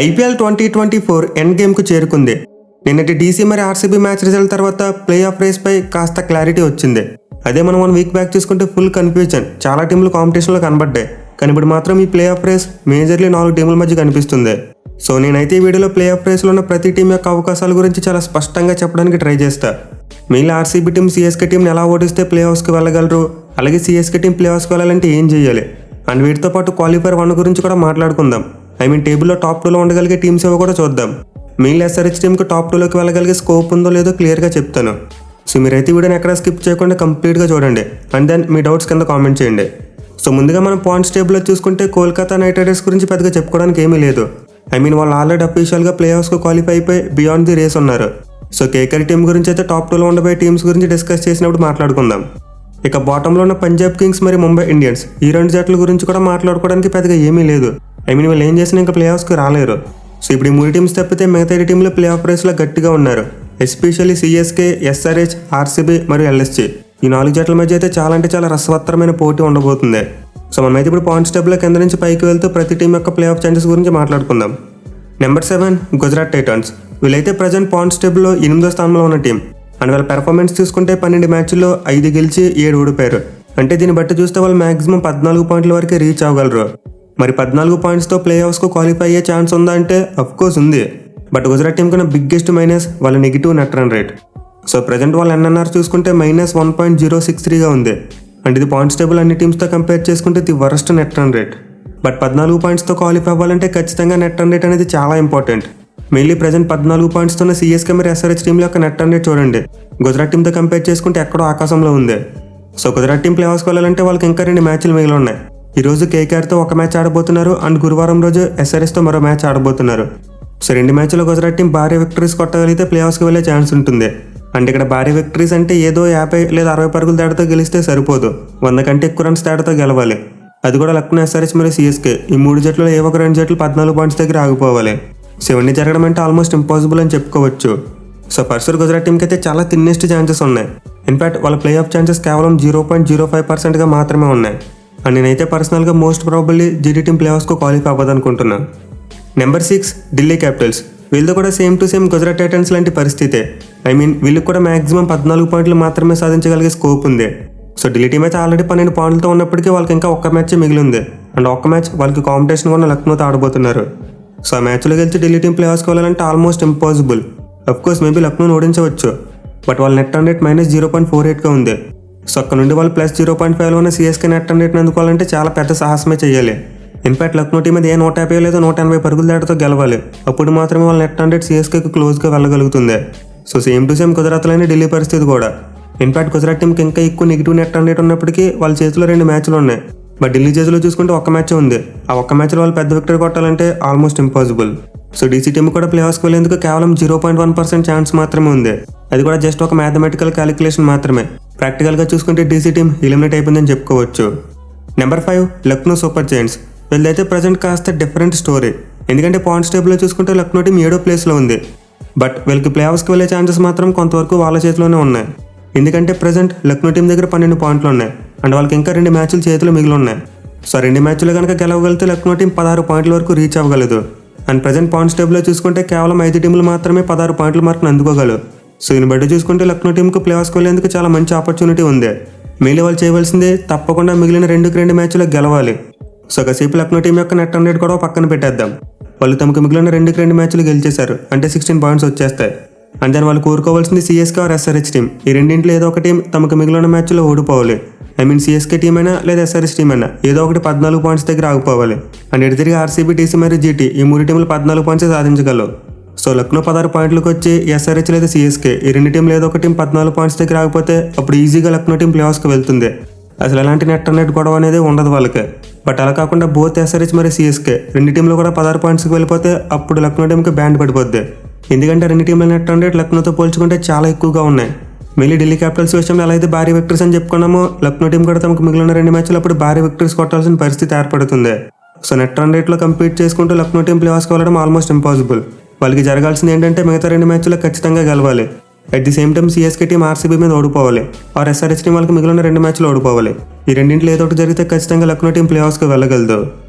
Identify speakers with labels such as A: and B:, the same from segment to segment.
A: IPL 2024 end గేమ్కు చేరుకుంది. నిన్నటి DC మరి ఆర్సీబీ మ్యాచ్ రిజల్ట్ తర్వాత ప్లే ఆఫ్ రేస్పై కాస్త క్లారిటీ వచ్చింది. అదే మనం 1 వీక్ బ్యాక్ చూసుకుంటే ఫుల్ కన్ఫ్యూజన్, చాలా టీంలు కాంపిటీషన్లో కనబడ్డాయి. కానీ ఇప్పుడు మాత్రం ఈ ప్లే ఆఫ్ రేస్ మేజర్లీ 4 టీముల మధ్య కనిపిస్తుంది. సో నేనైతే ఈ వీడియోలో ప్లే ఆఫ్ రేస్లో ఉన్న ప్రతి టీం యొక్క అవకాశాల గురించి చాలా స్పష్టంగా చెప్పడానికి ట్రై చేస్తా. మిగిలిన ఆర్సీబీ టీం సిఎస్కే టీంని ఎలా ఓడిస్తే ప్లే ఆఫ్స్కి వెళ్ళగలరు, అలాగే సిఎస్కే టీం ప్లే ఆఫ్స్కి వెళ్ళాలంటే ఏం చేయాలి, అండ్ వీటితో పాటు క్వాలిఫైర్ 1 గురించి కూడా మాట్లాడుకుందాం. టేబుల్లో టాప్ 2లో ఉండగలిగే టీమ్స్ ఏవో కూడా చూద్దాం. మిగిలిన ఎస్ఆర్హెచ్ టీంకి టాప్ 2లోకి వెళ్ళగలిగే స్కోప్ ఉందో లేదో క్లియర్గా చెప్తాను. సో మీరైతే వీడియోని ఎక్కడ స్కిప్ చేయకుండా కంప్లీట్గా చూడండి, అండ్ దెన్ మీ డౌట్స్ కింద కామెంట్ చేయండి. సో ముందుగా మనం పాయింట్స్ టేబుల్లో చూసుకుంటే కోల్కతా నైట్ రైడర్స్ గురించి పెద్దగా చెప్పుకోవడానికి ఏమీ లేదు. వాళ్ళు ఆల్రెడీ అఫీషియల్గా ప్లే ఆఫ్స్కి క్వాలిఫై అయిపోయి బియాండ్ ది రేస్ ఉన్నారు. సో కేకేఆర్ టీం గురించి అయితే టాప్ 2లో ఉండబోయే టీమ్స్ గురించి డిస్కస్ చేసినప్పుడు మాట్లాడుకుందాం. ఇక బాటంలో ఉన్న పంజాబ్ కింగ్స్ మరి ముంబై ఇండియన్స్, ఈ 2 జట్ల గురించి కూడా మాట్లాడుకోవడానికి పెద్దగా ఏమీ లేదు. వీళ్ళు ఏం చేసినా ఇంకా ప్లే ఆఫ్స్కి రాలేరు. సో ఇప్పుడు ఈ 3 టీమ్స్ తప్పితే మిగతా టీంలు ప్లే ఆఫ్ రేస్లో గట్టిగా ఉన్నారు. ఎస్పెషల్లీ సిఎస్కే, ఎస్ఆర్హెచ్, ఆర్సీబీ మరియు ఎల్ఎస్జీ, ఈ 4 జట్ల మధ్య అయితే చాలా రసవత్తరమైన పోటీ ఉండబోతుంది. సో మనమైతే ఇప్పుడు పాయింట్స్ టేబుల్లో కింద నుంచి పైకి వెళ్తూ ప్రతి టీం యొక్క ప్లే ఆఫ్ ఛాన్సెస్ గురించి మాట్లాడుకుందాం. Number 7 Gujarat Titans. వీళ్ళైతే ప్రజెంట్ పాయింట్స్ టేబుల్లో 8వ స్థానంలో ఉన్న టీం. అండ్ వాళ్ళ పెర్ఫార్మెన్స్ చూసుకుంటే 12 మ్యాచ్ల్లో 5 గెలిచి 7 ఓడిపోయారు. దీన్ని బట్టి చూస్తే వాళ్ళు మాక్సిమం 14 పాయింట్ల వరకే రీచ్ అవ్వగలరు. మరి 14 పాయింట్స్తో ప్లే ఆఫ్స్కు క్వాలిఫై అయ్యే ఛాన్స్ ఉందా అంటే అఫ్కోర్స్ ఉంది. బట్ గుజరాత్ టీం కన్నా బిగ్గెస్ట్ మైనస్ వాళ్ళ negative net run rate. So present వాళ్ళ ఎన్ఎన్ఆర్ చూసుకుంటే -1.063గా ఉంది. ఇది పాయింట్స్ టేబుల్ అన్ని టీమ్స్తో కంపేర్ చేసుకుంటే the worst net run rate. But 14 పాయింట్స్తో క్వాలిఫై అవ్వాలంటే ఖచ్చితంగా నెట్ రన్ రేట్ అనేది చాలా ఇంపార్టెంట్. మెయిన్లీ ప్రజెంట్ 14 పాయింట్స్తో ఉన్న సిఎస్కే మరి ఎస్ఆర్హెచ్ టీంల యొక్క నెట్ రన్ రేట్ చూడండి, గుజరాత్ టీంతో కంపేర్ చేసుకుంటే ఎక్కడో ఆకాశంలో ఉంది. సో గుజరాత్ టీం ప్లే ఆఫ్స్కి వెళ్ళాలంటే వాళ్ళకి ఇంకా 2 మ్యాచ్లు మిగిలి ఉన్నాయి. ఈ రోజు కేకేఆర్తో 1 మ్యాచ్ ఆడబోతున్నారు, అండ్ గురువారం రోజు ఎస్ఆర్హెచ్తో మరో మ్యాచ్ ఆడబోతున్నారు. సో 2 మ్యాచ్లో గుజరాత్ టీం భారీ విక్టరీస్ కొట్టగలిగితే ప్లే ఆఫ్స్కి వెళ్ళే ఛాన్స్ ఉంటుంది. ఇక్కడ భారీ విక్టరీస్ అంటే ఏదో 50 లేదా 60 పరుగుల తేడాతో గెలిస్తే సరిపోదు, 100 కంటే ఎక్కువ రన్స్ తేడాతో గెలవాలి. అది కూడా లక్నో, ఎస్ఆర్హెచ్ మరియు సిఎస్కే, ఈ 3 జట్లలో ఏ ఒక 2 జట్లు 14 పాయింట్స్ దగ్గర ఆగిపోవాలి. సో ఇవన్నీ జరగడం అంటే ఆల్మోస్ట్ ఇంపాసిబుల్ అని చెప్పుకోవచ్చు. సో ఫస్ట్ గుజరాత్ టీంకి అయితే చాలా థిన్నెస్ట్ ఛాన్సెస్ ఉన్నాయి. ఇన్ఫాక్ట్ వాళ్ళ ప్లే ఆఫ్ ఛాన్సెస్ కేవలం 0.05%గా మాత్రమే ఉన్నాయి. అండ్ నేనైతే పర్సనల్గా most probably GT team play ఆఫ్స్కు క్వాలిఫై అవ్వదనుకుంటున్నాను. Number 6 Delhi Capitals. వీళ్ళతో కూడా same to same Gujarat Titans లాంటి పరిస్థితే. వీళ్ళకి కూడా మాక్సిమం 14 పాయింట్లు మాత్రమే సాధించగలిగే స్కోప్ ఉంది. సో ఢిల్లీ టీం అయితే ఆల్రెడీ 12 పాయింట్లతో ఉన్నప్పటికీ వాళ్ళకి ఇంకా 1 మ్యాచ్ మిగిలి ఉంది. అండ్ 1 మ్యాచ్ వాళ్ళకి కాంపిటీషన్ ఉన్న లక్నోతో ఆడబోతున్నారు. సో ఆ మ్యాచ్లో గెలిచి ఢిల్లీ టీం ప్లే ఆఫ్స్కి వెళ్ళాలంటే ఆల్మోస్ట్ ఇంపాసిబుల్. అఫ్కోర్స్ మేబీ లక్నోని ఓడించవచ్చు, బట్ వాళ్ళ నెట్ రన్ రేట్ -0.48గా ఉంది. సో అక్కడ నుండి వాళ్ళు +0.5 ఉన్న సిఎస్కే నెట్ రన్ రేట్ని అందుకోవాలంటే చాలా పెద్ద సాహసమే చేయాలి. ఇన్ఫాక్ట్ లక్నో టీం అది 150 లేదా 180 పరుగుల తేడాతో గెలవాలి. అప్పుడు మాత్రమే వాళ్ళ నెట్ రన్ రేట్ సిఎస్కేకి క్లోజ్గా వెళ్ళగలుగుతుంది. సో సేమ్ టు సేమ్ గుజరాత్లోనే ఢిల్లీ పరిస్థితి కూడా. ఇన్ఫాక్ట్ గుజరాత్ టీంకి ఇంకా ఎక్కువ నెగిటివ్ నెట్ రన్ రేట్ ఉన్నప్పటికీ వాళ్ళ చేతిలో 2 మ్యాచ్లు ఉన్నాయి. బట్ ఢిల్లీ చేతిలో చూసుకుంటే 1 మ్యాచ్ ఉంది. ఆ 1 మ్యాచ్లో వాళ్ళు పెద్ద విక్టరీ కొట్టాలంటే almost impossible. So DC team కూడా ప్లే ఆఫ్స్కి వెళ్ళేందుకు కేవలం 0.1% ఛాన్స్ మాత్రమే ఉంది. అది కూడా జస్ట్ ఒక మ్యాథమెటికల్ క్యాలిక్యులేషన్ మాత్రమే. ప్రాక్టికల్గా చూసుకుంటే డీసీ టీం ఎలిమినేట్ అయిపోయిందని చెప్పుకోవచ్చు. Number 5 Lucknow super Giants. వీళ్ళైతే ప్రజెంట్ కాస్త డిఫరెంట్ స్టోరీ. ఎందుకంటే పాయింట్స్ టేబుల్లో చూసుకుంటే లక్నో టీం 7వ ప్లేస్లో ఉంది. బట్ వీళ్ళకి ప్లే ఆఫ్స్కి వెళ్ళే ఛాన్సెస్ మాత్రం కొంతవరకు వాళ్ళ చేతిలోనే ఉన్నాయి. ఎందుకంటే ప్రజెంట్ లక్నో టీం దగ్గర 12 పాయింట్లు ఉన్నాయి, అండ్ వాళ్ళకి ఇంకా 2 మ్యాచ్లు చేతిలో మిగిలి ఉన్నాయి. సో 2 మ్యాచ్లు కనుక గెలవగలిగితే లక్నో టీం 16 పాయింట్ల వరకు రీచ్ అవ్వగలదు. అండ్ ప్రజెంట్ పాయింట్స్ టేబుల్లో చూసుకుంటే కేవలం 5 టీంలు మాత్రమే 16 పాయింట్ల మార్కును అందుకోగలరు. సో దీన్ని బట్టి చూసుకుంటే లక్నో టీంకు ప్లే ఆఫ్స్కి వెళ్ళేందుకు చాలా మంచి ఆపర్చునిటీ ఉంది. మిగిలిన వాళ్ళు చేయవలసిందే తప్పకుండా మిగిలిన 2 మ్యాచ్లు గెలవాలి. సో కాసేపు లక్నో టీం యొక్క నెట్ రన్ రేట్ కూడా పక్కన పెట్టేద్దాం. వాళ్ళు తమకు మిగిలిన 2 మ్యాచ్లు గెలిచేశారు, అంటే 16 పాయింట్స్ వచ్చేస్తాయి. అండ్ దాన్ని వాళ్ళు కోరుకోవాల్సింది సిఎస్కే ఆర్ ఎస్ఆర్హెచ్ టీం, ఈ రెండింటిలో ఏదో ఒక టీం తమకు మిగిలిన మ్యాచ్లో ఓడిపోవాలి. సిఎస్కే టీం అయినా లేదా ఎస్ఆర్హెచ్ టీం అయినా ఏదో ఒకటి 14 పాయింట్స్ దగ్గర ఆగిపోవాలి. అండ్ ఇటు తిరిగి ఆర్సీబీ, టీసీ మరియు జీటీ, ఈ 3 టీంలు 14 పాయింట్స్ సాధించగలవు. సో లక్నో 16 పాయింట్లకు వచ్చి ఎస్ఆర్హెచ్ లేదా సిఎస్కే, ఈ 2 టీంలు ఏదో ఒక టీం 14 పాయింట్స్ దగ్గర ఆగిపోతే అప్పుడు ఈజీగా లక్నో టీం ప్లే ఆఫ్స్కి వెళ్తుంది. అసలు ఎలాంటి నెట్ రన్ రేట్ గొడవ అనేది ఉండదు వాళ్ళకి. బట్ అలా కాకుండా బోత్ ఎస్ఆర్హెచ్ మరియు సిఎస్కే 2 టీంలు కూడా 16 పాయింట్స్కి వెళ్ళిపోతే అప్పుడు లక్నో టీంకి బ్యాండ్ పడిపోద్ది. ఎందుకంటే 2 టీంల నెట్ రన్ రేట్ లక్నోతో పోల్చుకుంటే చాలా ఎక్కువగా ఉన్నాయి. మళ్ళీ ఢిల్లీ క్యాపిటల్స్ విషయంలో ఎలా అయితే భారీ విక్టరీస్ అని చెప్పుకున్నామో, లక్నో టీం కూడా తమకు మిగిలిన 2 మ్యాచ్లు అప్పుడు భారీ విక్టరీస్ కొట్టాల్సిన పరిస్థితి ఏర్పడుతుంది. సో నెట్ రన్ రేట్లో కంపీట్ చేసుకుంటూ లక్నో టీం ప్లే ఆఫ్స్కి వెళ్ళడం ఆల్మోస్ట్ ఇంపాసిబుల్. వాళ్ళకి జరగాల్సింది ఏంటంటే మిగతా 2 మ్యాచ్లు ఖచ్చితంగా గెలవాలి. At the same time CSK team RCB మీద ఓడిపోవాలి, ఆర్ ఎస్ఆర్హెచ్ టీం వాళ్ళకి మిగిలిన 2 మ్యాచ్లు ఓడిపోవాలి. ఈ రెండింటిలో ఏదో ఒకటి జరిగితే ఖచ్చితంగా లక్నో టీం ప్లే ఆఫ్స్కి వెళ్ళగలదు.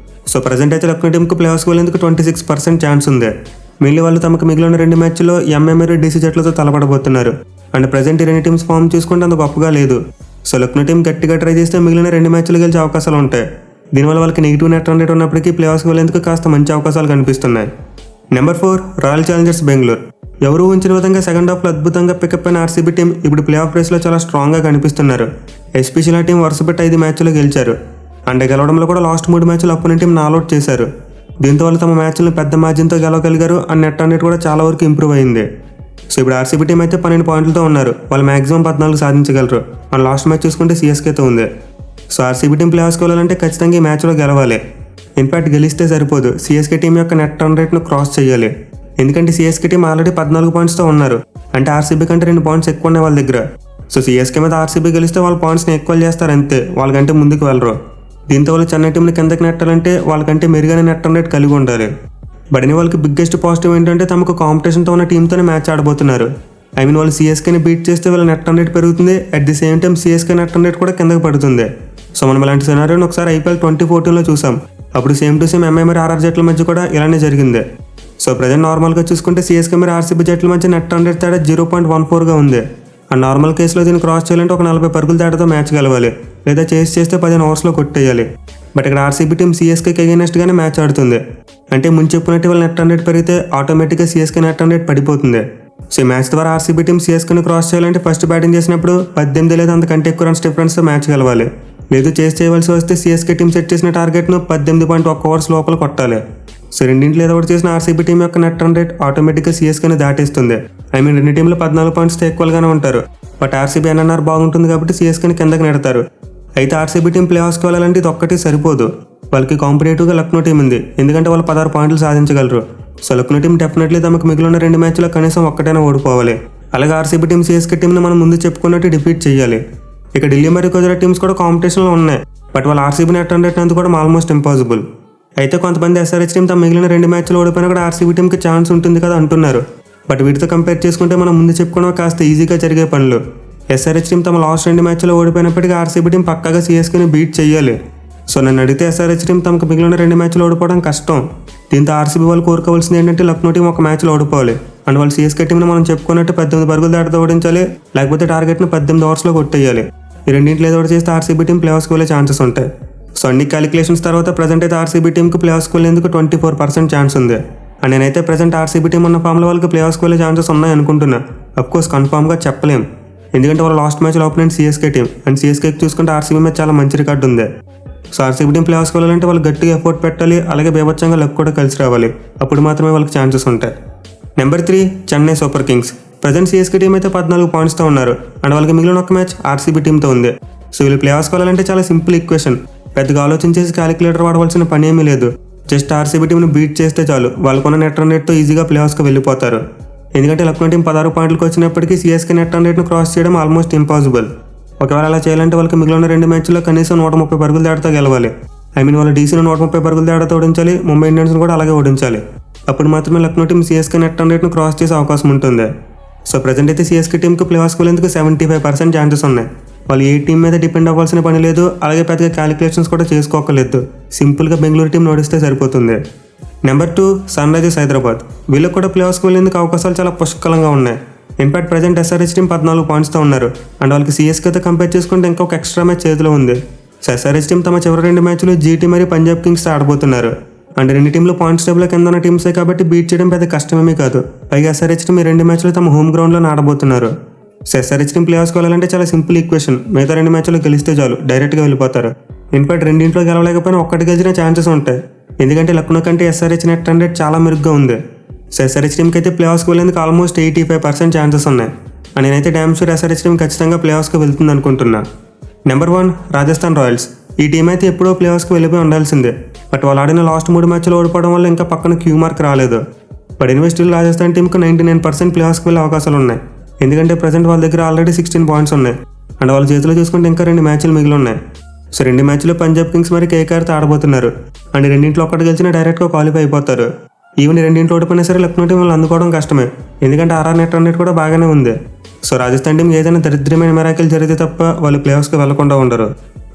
A: సో ప్రజెంట్ అయితే లక్నో టీంకి ప్లే ఆఫ్స్కి వెళ్ళేందుకు 26% ఛాన్స్ ఉంది. మిగిలిన వాళ్ళు తమకు మిగిలిన 2 మ్యాచ్ల్లో ఎంఐ మరియు డీసీ జట్లతో తలపడబోతున్నారు. అండ్ ప్రజెంట్ ఈ 2 టీమ్స్ ఫామ్ చూసుకుంటే అంత గొప్పగా లేదు. సో లక్నో టీం గట్టిగా ట్రై చేస్తే మిగిలిన 2 మ్యాచ్లు గెలిచే అవకాశాలు ఉంటాయి. దీనివల్ల వాళ్ళకి నెగిటివ్ నెట్ రన్ రేట్ ఉన్నప్పటికీ ప్లే ఆఫ్స్కి వెళ్ళేందుకు కాస్త మంచి అవకాశాలు కనిపిస్తున్నాయి. Number 4 royal Challengers Bengaluru. ఎవరు ఊహించిన విధంగా సెకండ్ హాఫ్లో అద్భుతంగా పికప్ అయిన ఆర్సీబీ టీం ఇప్పుడు ప్లే ఆఫ్ రేస్లో చాలా స్ట్రాంగ్గా కనిపిస్తున్నారు. ఎస్పెషల్ ఆ టీం వరుస పెట్టి 5 మ్యాచ్లు గెలిచారు. అండ్ గెలవడంలో కూడా లాస్ట్ 3 మ్యాచ్లు అపోనెంట్ టీం నాల్అవుట్ చేశారు. దీంతో వాళ్ళు తమ మ్యాచ్లను పెద్ద మార్జిన్తో గెలవగలిగారు. అండ్ నెట్ రన్ రేట్ కూడా చాలా వరకు ఇంప్రూవ్ అయింది. సో ఇప్పుడు ఆర్సీబీ టీం అయితే 12 పాయింట్లతో ఉన్నారు. వాళ్ళు మాక్సిమం 14 సాధించగలరు. మన లాస్ట్ మ్యాచ్ చూసుకుంటే సిఎస్కేతో ఉంది. సో ఆర్సీబీ టీం ప్లే ఆఫ్స్కి వెళ్ళాలంటే ఖచ్చితంగా ఈ మ్యాచ్లో గెలవాలి. ఇన్ఫాక్ట్ గెలిస్తే సరిపోదు, సిఎస్కే టీం యొక్క నెట్ రన్ రేట్ను క్రాస్ చేయాలి. ఎందుకంటే సిఎస్కే టీం ఆల్రెడీ 14 పాయింట్స్తో ఉన్నారు. అంటే ఆర్సీబీ కంటే 2 పాయింట్స్ ఎక్కువ ఉన్నాయి వాళ్ళ దగ్గర. సో సిఎస్కే మీద ఆర్సీబీ గెలిస్తే వాళ్ళ పాయింట్స్ని ఎక్కువ చేస్తారు అంతే, వాళ్ళకంటే ముందుకు వెళ్ళరు. దీంతో వాళ్ళు చెన్నై టీంని కిందకి నెట్టాలంటే వాళ్ళకంటే మెరుగైన నెట్ రన్ రేట్ కలిగి ఉండాలి. బట్ వాళ్ళకి బిగ్గెస్ట్ పాజిటివ్ ఏంటంటే తమకు కాంపిటీషన్తో ఉన్న టీంతోనే మ్యాచ్ ఆడబోతున్నారు. వాళ్ళు సిఎస్కేని బీట్ చేస్తే వాళ్ళ నెట్ రన్ రేట్ పెరుగుతుంది. At the same time CSK net run rate కూడా కిందకి పడుతుంది. సో మనం ఇలాంటి సినారియోని ఒకసారి ఐపీఎల్ 2014లో చూసాం. అప్పుడు సేమ్ టు సేమ్ ఎంఐ మరియు ఆర్ఆర్ జట్ల మధ్య కూడా ఇలానే జరిగింది. సో ప్రజెంట్ నార్మల్గా చూసుకుంటే సిఎస్కే మరియు ఆర్సీబీ జట్ల మధ్య నెట్ రన్ రేట్ తేడా 0.14గా ఉంది. ఆ నార్మల్ కేసులో దీన్ని క్రాస్ చేయాలంటే ఒక 40 పరుగుల తేడాతో మ్యాచ్ గెలవాలి, లేదా చేస్తే 15 ఓవర్స్లో కొట్టేయాలి. బట్ ఇక్కడ ఆర్సీబీ టీం సిఎస్కేకి అగైనెస్ట్గానే మ్యాచ్ ఆడుతుంది. అంటే ముందు చెప్పినట్టు వాళ్ళ నెట్ రన్ రేట్ పెరిగితే ఆటోమేటిక్గా సిఎస్కే నెట్ రన్ రేట్ పడిపోతుంది. సో ఈ మ్యాచ్ ద్వారా ఆర్సీబీ టీం సిఎస్కేని క్రాస్ చేయాలంటే ఫస్ట్ బ్యాటింగ్ చేసినప్పుడు 18 లేదా అంతకంటే ఎక్కువ రన్స్ డిఫరెన్స్తో మ్యాచ్ గెలవాలి. లేదు చేయవలసి వస్తే సిఎస్కే టీం సెట్ చేసిన టార్గెట్ను 18.1 ఓవర్స్ లోపల కొట్టాలి. సో రెండింటి లేదా ఒకటి చేసిన ఆర్సీబీ టీం యొక్క నెట్ రన్ రేట్ ఆటోమేటిక్గా సిఎస్కేని దాటేస్తుంది. రెండు టీంలు 14 పాయింట్స్తో ఈక్వల్గానే ఉంటారు. బట్ ఆర్సీబీ ఎన్ఎన్ఆర్ బాగుంటుంది కాబట్టి సిఎస్కేని కిందకి నెడతారు. అయితే ఆర్సీబీ టీం ప్లే ఆఫ్స్కి వెళ్ళాలంటే ఇది ఒక్కటి సరిపోదు. వాళ్ళకి కాంపిటేటివ్గా లక్నో టీం ఉంది, ఎందుకంటే వాళ్ళు 16 పాయింట్లు సాధించగలరు. సో లక్నో టీం డెఫినెట్లీ తమకు మిగిలిన 2 మ్యాచ్లో కనీసం ఒక్కటైనా ఓడిపోవాలి. అలాగే ఆర్సీబీ టీం సిఎస్కే టీంని మనం ముందు చెప్పుకున్నట్టు డిఫీట్ చేయాలి. ఇక ఢిల్లీ మరియు గుజరాత్ టీమ్స్ కూడా కాంపిటీషన్లో ఉన్నాయి. బట్ వాళ్ళ ఆర్సీబీ నెట్ రన్ రేట్ కూడా ఆల్మోస్ట్ ఇంపాసిబుల్. అయితే కొంతమంది ఎస్ఆర్హెచ్ టీం తమ మిగిలిన 2 మ్యాచ్లు ఓడిపోయినా కూడా ఆర్సీబీ టీంకి ఛాన్స్ ఉంటుంది కదా అంటున్నారు. బట్ వీటితో కంపేర్ చేసుకుంటే మనం ముందు చెప్పుకున్న కాస్త ఈజీగా జరిగే పనులు. ఎస్ఆర్హెచ్ టీం తమ లాస్ట్ 2 మ్యాచ్లో ఓడిపోయినప్పటికీ ఆర్సీబీ టీం పక్కాగా సిఎస్కేని బీట్ చేయాలి. సో నన్ను అడిగితే ఎస్ఆర్హెచ్ టీం తమకు మిగిలిన 2 మ్యాచ్లు ఓడిపోవడం కష్టం. దీంతో ఆర్సీబీ వాళ్ళు కోరుకోవాల్సింది ఏంటంటే లక్నో టీం ఒక మ్యాచ్లో ఓడిపోవాలి. అండ్ వాళ్ళు సిఎస్కే టీంని మనం చెప్పుకున్నట్టు 18 పరుగుల దాటితో ఓడించాలి, లేకపోతే టార్గెట్ను 18 ఓవర్స్లో కొట్టేయాలి. ఈ రెండింటిలో ఏదో ఒకటి చేస్తే ఆర్సీబీ టీం ప్లే ఆఫ్స్కి వెళ్ళే ఛాన్సెస్ ఉంటాయి. సో అన్ని క్యాలిక్యులేషన్స్ తర్వాత ప్రజెంట్ అయితే ఆర్సీబీ టీంకి ప్లే ఆఫ్స్కి వెళ్ళేందుకు 24% ఛాన్స్ ఉంది. అండ్ నేనైతే ప్రజెంట్ ఆర్సీబీ టీం ఉన్న ఫామ్లో వాళ్ళకి ప్లే ఆఫ్స్కి వెళ్ళే ఛాన్సెస్ ఉన్నాయి అనుకుంటున్నా. అఫ్కోర్స్ కన్ఫామ్గా చెప్పలేం, ఎందుకంటే వాళ్ళ లాస్ట్ మ్యాచ్లో ఓపెనెంట్ సిఎస్కే టీం. అండ్ సిఎస్కేకి చూసుకుంటే ఆర్సీబీ మీద చాలా మంచి రికార్డు ఉంది. సో ఆర్సీబీ టీం ప్లే ఆఫ్స్కి వెళ్ళాలంటే వాళ్ళు గట్టిగా ఎఫర్ట్ పెట్టాలి, అలాగే బేభత్సంగా లక్ కూడా కలిసి రావాలి. అప్పుడు మాత్రమే వాళ్ళకి ఛాన్సెస్ ఉంటాయి. Number 3 Chennai super Kings. Present CSK team అయితే 14 పాయింట్స్తో ఉన్నారు. అండ్ వాళ్ళకి మిగిలిన ఒక మ్యాచ్ ఆర్సీబీ టీంతో ఉంది. సో వీళ్ళు ప్లే ఆఫ్స్కి వెళ్ళాలంటే చాలా సింపుల్ ఈక్వేషన్. పెద్దగా ఆలోచించేసి క్యాలిక్యులేటర్ వాడవలసిన పని ఏమీ లేదు. జస్ట్ ఆర్సీబీ టీంని బీట్ చేస్తే చాలు, వాళ్ళకున్న నెట్ రన్ రేట్తో ఈజీగా ప్లే ఆఫ్స్కి వెళ్ళిపోతారు. ఎందుకంటే లక్నో టీం 16 పాయింట్లకు వచ్చినప్పటికీ సిఎస్కే నెట్ రన్ రేట్ను క్రాస్ చేయడం ఆల్మోస్ట్ ఇంపాసిబుల్. ఒకవేళ అలా చేయాలంటే వాళ్ళకి మిగిలిన 2 మ్యాచ్ల్లో కనీసం 130 పరుగుల తేడాతో గెలవాలి. వాళ్ళ డీసీని 130 పరుగుల తేడాతో ఓడించాలి, ముంబై ఇండియన్స్ని కూడా అలాగే ఓడించాలి. అప్పుడు మాత్రమే Lucknow team CSK net run రేట్ను క్రాస్ చేసే అవకాశం ఉంటుంది. సో ప్రజెంట్ అయితే సిఎస్కే టీంకి ప్లే ఆఫ్స్కి వెళ్ళేందుకు 75% ఛాన్సెస్ ఉన్నాయి. వాళ్ళు ఏ టీం మీద డిపెండ్ అవ్వాల్సిన పని లేదు, అలాగే పెద్దగా క్యాలిక్యులేషన్స్ కూడా చేసుకోకలేదు. సింపుల్గా బెంగళూరు టీం నడిస్తే సరిపోతుంది. Number 2 Sunrisers Hyderabad. వీళ్ళకి కూడా ప్లే ఆఫ్స్కి వెళ్ళేందుకు అవకాశాలు చాలా పుష్కలంగా ఉన్నాయి. ఇన్ఫాక్ట్ ప్రజెంట్ ఎస్ఆర్హెచ్ టీం 14 పాయింట్స్తో ఉన్నారు. అండ్ వాళ్ళకి సిఎస్కేతో కంపేర్ చేసుకుంటే ఇంకొక ఎక్స్ట్రా మ్యాచ్ చేతిలో ఉంది. సో ఎస్ఆర్హెచ్ టీం తమ చివరి 2 మ్యాచ్లు జీటీ మరియు పంజాబ్ కింగ్స్తో ఆడబోతున్నారు. అండ్ 2 టీంలు పాయింట్స్ టేబుల్ కింద ఉన్న టీమ్సే కాబట్టి బీట్ చేయడం పెద్ద కష్టమేమీ కాదు. పైగా ఎస్ఆర్హెచ్ టీం ఈ 2 మ్యాచ్లు తమ హోమ్ గ్రౌండ్లో ఆడబోతున్నారు. సో ఎస్ఆర్హెచ్ టీం ప్లే ఆఫ్స్కి వెళ్ళాలంటే చాలా సింపుల్ ఈక్వేషన్. మిగతా 2 మ్యాచ్లు గెలిస్తే చాలు, డైరెక్ట్గా వెళ్ళిపోతారు. ఇన్ఫాక్ట్ రెండింట్లో గెలవలేకపోయినా ఒక్కటి గెలిచిన ఛాన్సెస్ ఉంటాయి. ఎందుకంటే లక్నో కంటే ఎస్ఆర్హెచ్ నెట్ రన్ రేట్ చాలా మెరుగ్గా ఉంది. సో ఎస్ఆర్హెచ్ టీంకి అయితే ప్లే ఆఫ్స్కి వెళ్ళేందుకు ఆల్మోస్ట్ 85% ఛాన్సెస్ ఉన్నాయి. అండ్ నేనైతే డ్యామ్ షూర్ ఎస్ఆర్హెచ్ టీం ఖచ్చితంగా ప్లే ఆఫ్స్కి వెళ్తుంది అనుకుంటున్నా. Number 1 Rajasthan Royals. ఈ టీం అయితే ఎప్పుడో ప్లే ఆఫ్స్కి వెళ్ళిపోయి ఉండాల్సిందే. బట్ వాళ్ళు ఆడిన లాస్ట్ 3 మ్యాచ్లు ఓడిపోవడం వల్ల ఇంకా పక్కన క్యూ మార్క్ రాలేదు. బట్ స్టిల్ రాజస్థాన్ టీంకి 99% ప్లే ఆఫ్స్కి వెళ్ళే అవకాశాలు ఉన్నాయి. ఎందుకంటే ప్రజెంట్ వాళ్ళ దగ్గర ఆల్రెడీ 16 పాయింట్స్ ఉన్నాయి. అండ్ వాళ్ళ చేతిలో చూసుకుంటే ఇంకా 2 మ్యాచ్లు మిగిలి ఉన్నాయి. సో 2 మ్యాచ్లు పంజాబ్ కింగ్స్ మరి కేకేఆర్తో ఆడబోతున్నారు. అండ్ రెండింట్లో ఒకటి గెలిచినా డైరెక్ట్గా క్వాలిఫై అయిపోతారు. ఈవెన్ రెండింట్లో ఓడిపోయినా సరే లక్నో టీం వాళ్ళు అందుకోవడం కష్టమే, ఎందుకంటే ఆర్ఆర్ నెట్ రన్ రేట్ కూడా బాగానే ఉంది. సో రాజస్థాన్ టీం ఏదైనా దరిద్రమైన మెరాకిల్ జరిగితే తప్ప వాళ్ళు ప్లే ఆఫ్స్కి వెళ్లకుండా ఉండరు.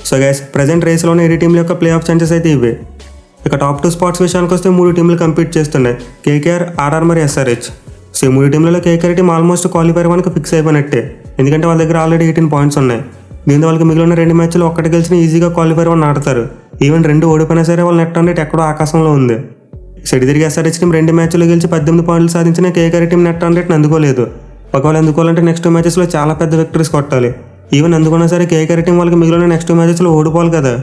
A: సో గైస్ ప్రజెంట్ రేస్లోనే 7 టీంల యొక్క ప్లే ఆఫ్ ఛాన్సెస్ అయితే ఇవే. ఇక టాప్ 2 స్పాట్స్ విషయానికి వస్తే 3 టీంలు కంపీట్ చేస్తున్నాయి, కేకేఆర్, ఆర్ఆర్ మరి ఎస్ఆర్హెచ్. సో ఈ 3 టీంలలో కేకేఆర్ టీం ఆల్మోస్ట్ క్వాలిఫైర్ వన్కి ఫిక్స్ అయిపోయినట్టే, ఎందుకంటే వాళ్ళ దగ్గర ఆల్రెడీ 18 పాయింట్స్ ఉన్నాయి. దీంతో వాళ్ళకి మిగిలిన 2 మ్యాచ్లు ఒక్కటి గెలిచిన ఈజీగా క్వాలిఫైర్ వన్ ఆడతారు. ఈవెన్ 2 ఓడిపోయినా సరే వాళ్ళ నెట్ రన్ రేట్ ఎక్కడో ఆకాశంలో ఉంది. సెడి తిరిగి ఎస్ఆర్హెచ్ టీం 2 మ్యాచ్లు గెలిచి 18 పాయింట్లు సాధించిన కేకేఆర్ టీం నెట్ రన్ రేట్ని అందుకోలేదు. ఒకవేళ అందుకోవాలంటే నెక్స్ట్ 2 మ్యాచెస్లో చాలా పెద్ద విక్టరీస్ కొట్టాలి. ఈవెన్ అందుకున్నా సరే కేకేఆర్ టీం వాళ్ళకి మిగిలిన నెక్స్ట్ 2 మ్యాచెస్లో ఓడిపోవాలి కదా.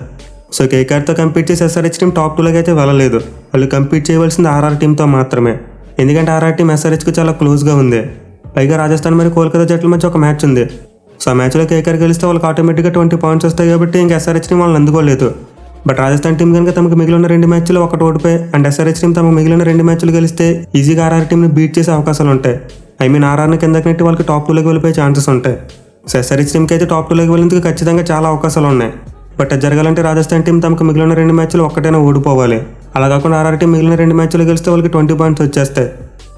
A: సో కేకేఆర్తో కంపీట్ చేసి ఎస్ఆర్హెచ్ టీం టాప్ 2లోకి అయితే వెళ్ళలేదు. వాళ్ళు కంపీట్ చేయవలసింది ఆర్ఆర్ టీంతో మాత్రమే, ఎందుకంటే ఆర్ఆర్ టీం ఎస్ఆర్హెచ్కి చాలా క్లోజ్గా ఉంది. పైగా రాజస్థాన్ మరి కోల్కతా జట్ల మధ్య ఒక మ్యాచ్ ఉంది. సో ఆ మ్యాచ్లో కేకేఆర్ గెలిస్తే వాళ్ళకి ఆటోమేటిక్గా 20 పాయింట్స్ వస్తాయి కాబట్టి ఇంకా ఎస్ఆర్హెచ్ టీం వాళ్ళని అందుకోలేదు. బట్ రాజస్థాన్ టీం కనుక తమకు మిగిలిన 2 మ్యాచ్లు ఒకటి ఓడిపోయి అండ్ ఎస్ఆర్హెచ్ టీం తమకు మిగిలిన 2 మ్యాచ్లు గెలిస్తే ఈజీగా ఆర్ఆర్ టీంని బీట్ చేసే అవకాశాలు ఉంటాయి. ఆర్ఆర్ని కిందకి నెట్టి వాళ్ళకి టాప్ 2లోకి వెళ్ళిపోయే ఛాన్సెస్ ఉంటాయి. సో ఎస్ఆర్హెచ్ టీంకి అయితే టాప్ 2లోకి వెళ్ళేందుకు ఖచ్చితంగా చాలా అవకాశాలు ఉన్నాయి. బట్ అది జరగాలంటే రాజస్థాన్ టీం తమకు మిగిలిన 2 మ్యాచ్లు ఒక్కటైనా ఓడిపోవాలి. అలా కాకుండా ఆర్ఆర్ టీం మిగిలిన 2 మ్యాచ్లు గెలిస్తే వాళ్ళకి 20 పాయింట్స్ వచ్చేస్తాయి.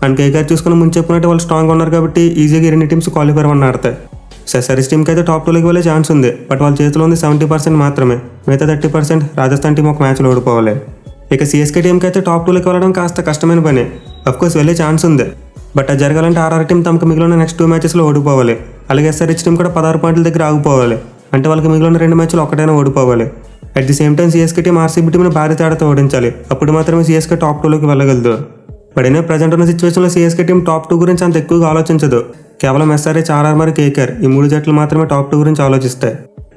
A: అండ్ కేకేఆర్ చూసుకుని ముందు చెప్పినట్టు వాళ్ళు స్ట్రాంగ్గా ఉన్నారు కాబట్టి ఈజీగా 2 టీమ్స్ క్వాలిఫైర్ వన్ ఆడతాయి. సో ఎస్ఆర్హెచ్ టీంకి అయితే టాప్ 2లోకి వెళ్ళే ఛాన్స్ ఉంది, బట్ వాళ్ళ చేతిలో ఉంది 70% మాత్రమే. మిగతా 30% రాజస్థాన్ టీం ఒక మ్యాచ్లో ఓడిపోవాలి. ఇక సిఎస్కే టీంకి అయితే టాప్ 2లోకి వెళ్ళడం కాస్త కష్టమైన పని. అఫ్కోర్స్ వెళ్ళే ఛాన్స్ ఉంది, బట్ అది జరగాలంటే ఆర్ఆర్ టీం తమకు మిగిలిన నెక్స్ట్ 2 మ్యాచెస్లో ఓడిపోవాలి. అలాగే ఎస్ఆర్హెచ్ టీం కూడా 16 పాయింట్ల దగ్గర ఆగిపోవాలి. అంటే వాళ్ళకి మిగిలిన 2 మ్యాచ్లు ఒక్కటైనా ఓడిపోవాలి. At the same time CSK team RCB టీంని భారీ తేడాతో ఓడించాలి. అప్పుడు మాత్రమే సిఎస్కే టాప్ 2లోకి వెళ్ళగలదు. బట్ అయినా ప్రజెంట్ ఉన్న సిచ్యువేషన్లో సిఎస్కే టీం టాప్ 2 గురించి అంత ఎక్కువగా ఆలోచించదు. కేవలం ఎస్ఆర్హెచ్, ఆర్ఆర్ మరి కేకేఆర్ ఈ 3 జట్లు మాత్రమే టాప్ 2 గురించి ఆలోచిస్తాయి.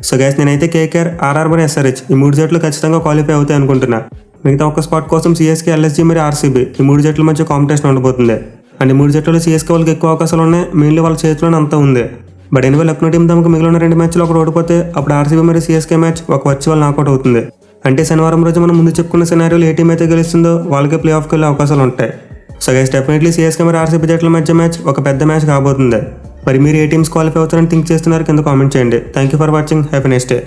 A: సో గైస్, నేనైతే కేకేఆర్, ఆర్ఆర్ మరి ఎస్ఆర్హెచ్ ఈ 3 జట్లు ఖచ్చితంగా క్వాలిఫై అవుతాయి అనుకుంటున్నా. మిగతా ఒక స్పాట్ కోసం సిఎస్కే, ఎల్ఎస్జీ మరి ఆర్సీబీ ఈ 3 జట్ల మధ్య కాంపిటీషన్ ఉండబోతుంది. అండ్ ఈ 3 జట్లలో సిఎస్కే వాళ్ళకి ఎక్కువ అవకాశాలు ఉన్నాయి, మెయిన్లీ వాళ్ళ చేతిలోనే అంతా ఉంది. బట్ ఎనివే లక్నో టీం తమకు మిగిలిన 2 మ్యాచ్లు ఒకటి ఓడిపోతే అప్పుడు ఆర్సీబీ మరియు సిఎస్కే మ్యాచ్ ఒక వర్చువల్ నాకౌట్ అవుతుంది. అంటే శనివారం రోజు మనం ముందు చెప్పుకున్న సినారియోలో ఏ టీం అయితే గెలుస్తుందో వాళ్ళకే ప్లే ఆఫ్కి వెళ్ళే అవకాశాలు ఉంటాయి. సో గైస్, డెఫినెట్లీ సిఎస్కే మరి ఆర్సీబీ జట్ల మధ్య మ్యాచ్ ఒక పెద్ద మ్యాచ్ కాబోతుంది. మరి మీరు ఏ టీమ్స్ క్వాలిఫై అవుతారని థింక్ చేస్తున్నారు కింద కామెంట్ చేయండి. Thank you for watching. Have a nice day.